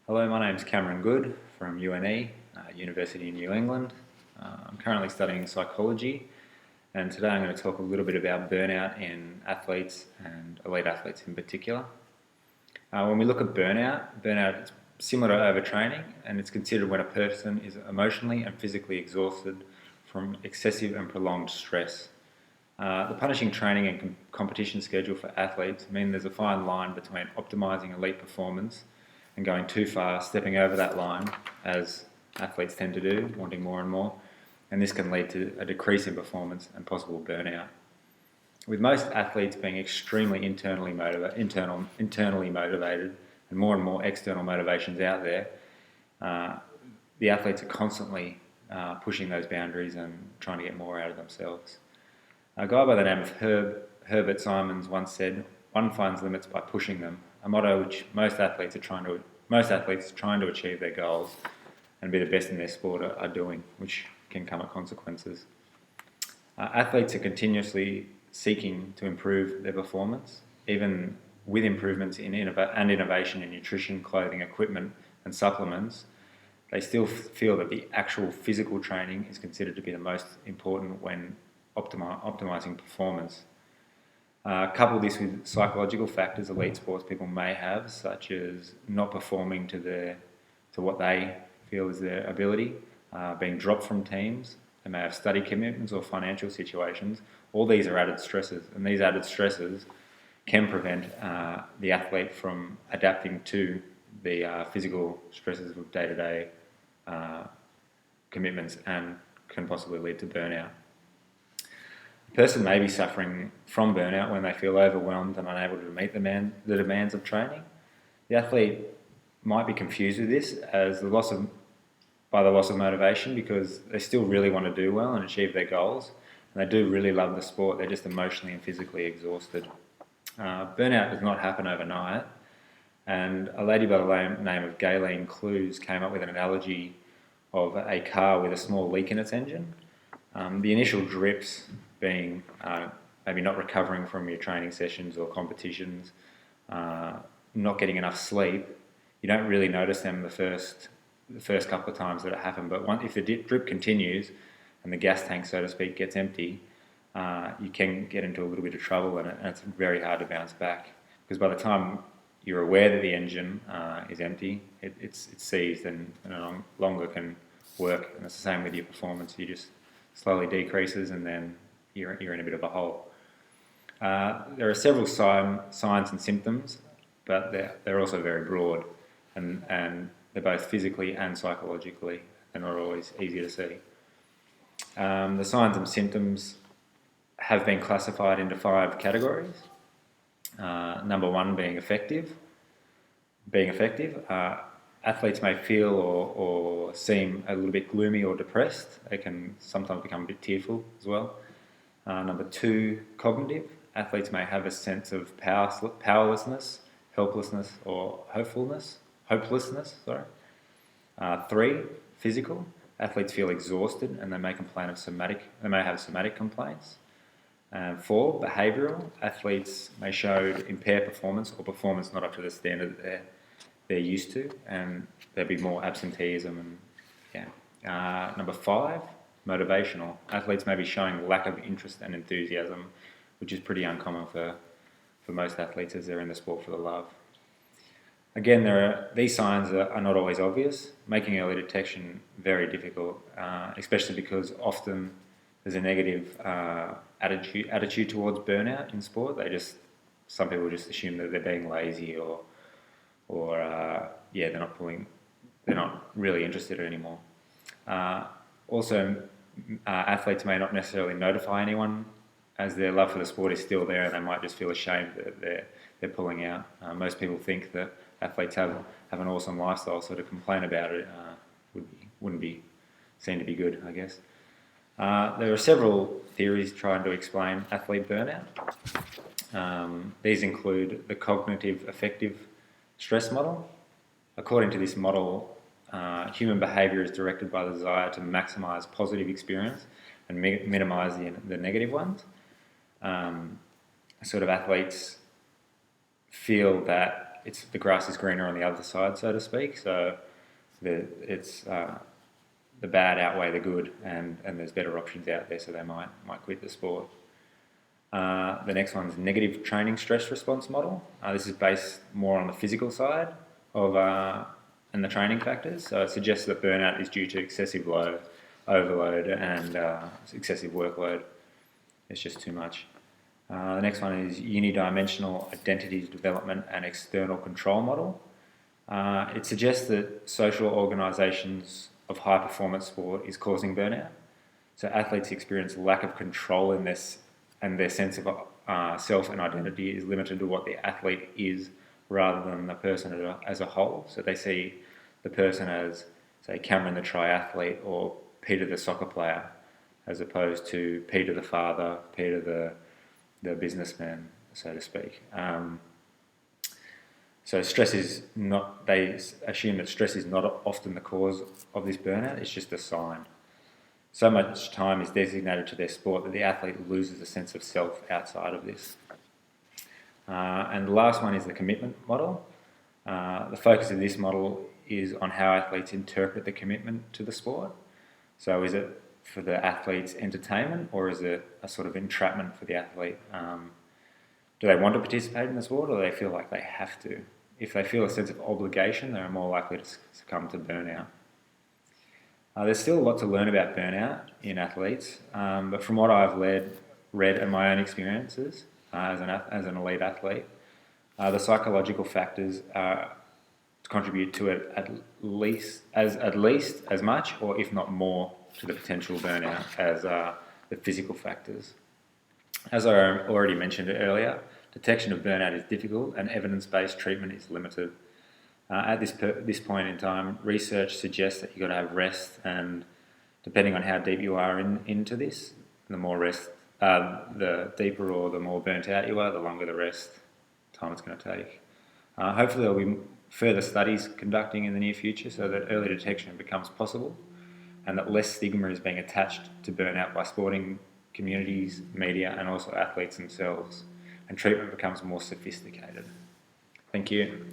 Hello, my name's Cameron Good from UNE, University in New England. I'm currently studying psychology, and today I'm going to talk a little bit about burnout in athletes and elite athletes in particular. When we look at burnout is similar to overtraining, and it's considered when a person is emotionally and physically exhausted from excessive and prolonged stress. The punishing training and competition schedule for athletes mean there's a fine line between optimising elite performance and going too far, stepping over that line, as athletes tend to do, wanting more and more, and this can lead to a decrease in performance and possible burnout. With most athletes being extremely internally motivated, and more external motivations out there, the athletes are constantly pushing those boundaries and trying to get more out of themselves. A guy by the name of Herbert Simons once said, "One finds limits by pushing them," a motto which most athletes trying to achieve their goals and be the best in their sport are doing, which can come at consequences. Athletes are continuously seeking to improve their performance, even with improvements in innovation in nutrition, clothing, equipment and supplements. They still feel that the actual physical training is considered to be the most important when optimising performance. Couple this with psychological factors elite sports people may have, such as not performing to what they feel is their ability, being dropped from teams. They may have study commitments or financial situations. All these are added stresses, and these added stresses can prevent the athlete from adapting to the physical stresses of day-to-day commitments and can possibly lead to burnout. A person may be suffering from burnout when they feel overwhelmed and unable to meet the demands of training. The athlete might be confused with this as the loss of motivation, because they still really want to do well and achieve their goals, and they do really love the sport. They're just emotionally and physically exhausted. Burnout does not happen overnight, and a lady by the name of Galen Clues came up with an analogy of a car with a small leak in its engine. The initial drips being maybe not recovering from your training sessions or competitions, not getting enough sleep. You don't really notice them the first couple of times that it happened, but if the drip continues and the gas tank, so to speak, gets empty, you can get into a little bit of trouble, and it's very hard to bounce back, because by the time you're aware that the engine is empty, it's seized and no longer can work. And it's the same with your performance. You just slowly decreases, and then you're in a bit of a hole. There are several signs and symptoms, but they're also very broad, and they're both physically and psychologically. They're not always easy to see. The signs and symptoms have been classified into 5 categories. Number 1 being effective. Athletes may feel or seem a little bit gloomy or depressed. They can sometimes become a bit tearful as well. Number 2, cognitive. Athletes may have a sense of powerlessness, helplessness, or hopelessness. 3, physical. Athletes feel exhausted and they may have somatic complaints. 4, behavioural. Athletes may show impaired performance or performance not up to the standard that they're used to, and there'll be more absenteeism. Number 5, motivational. Athletes may be showing lack of interest and enthusiasm, which is pretty uncommon for most athletes, as they're in the sport for the love. Again, these signs are not always obvious, making early detection very difficult, especially because often there's a negative attitude towards burnout in sport. Some people just assume that they're being lazy or they're not really interested anymore. Athletes may not necessarily notify anyone, as their love for the sport is still there, and they might just feel ashamed that they're pulling out. Most people think that athletes have an awesome lifestyle, so to complain about it wouldn't be seen to be good, I guess. There are several theories trying to explain athlete burnout. These include the cognitive affective stress model. According to this model, human behaviour is directed by the desire to maximise positive experience and minimise the negative ones. Athletes feel that the grass is greener on the other side, so to speak. So the bad outweigh the good, and there's better options out there, so they might quit the sport. The next one is negative training stress response model. This is based more on the physical side of and the training factors. So it suggests that burnout is due to excessive overload and excessive workload. It's just too much. The next one is unidimensional identity development and external control model. It suggests that social organisations of high performance sport is causing burnout. So athletes experience lack of control in this, and their sense of self and identity is limited to what the athlete is rather than the person as a whole. So they see the person as, say, Cameron the triathlete or Peter the soccer player, as opposed to Peter the father, Peter the businessman, so to speak. So stress is not, they assume that stress is not often the cause of this burnout, it's just a sign. So much time is designated to their sport that the athlete loses a sense of self outside of this. And the last one is the commitment model. The focus of this model is on how athletes interpret the commitment to the sport. So is it for the athlete's entertainment, or is it a sort of entrapment for the athlete? Do they want to participate in the sport, or do they feel like they have to? If they feel a sense of obligation, they're more likely to succumb to burnout. There's still a lot to learn about burnout in athletes, but from what I've read and my own experiences as an elite athlete, the psychological factors contribute to it at least as much, or if not more, to the potential burnout as the physical factors. As I already mentioned earlier, detection of burnout is difficult and evidence-based treatment is limited. At this point in time, research suggests that you've got to have rest, and depending on how deep you are into this, the more rest, the deeper or the more burnt out you are, the longer the rest time it's going to take. Hopefully there'll be further studies conducting in the near future so that early detection becomes possible, and that less stigma is being attached to burnout by sporting communities, media, and also athletes themselves, and treatment becomes more sophisticated. Thank you.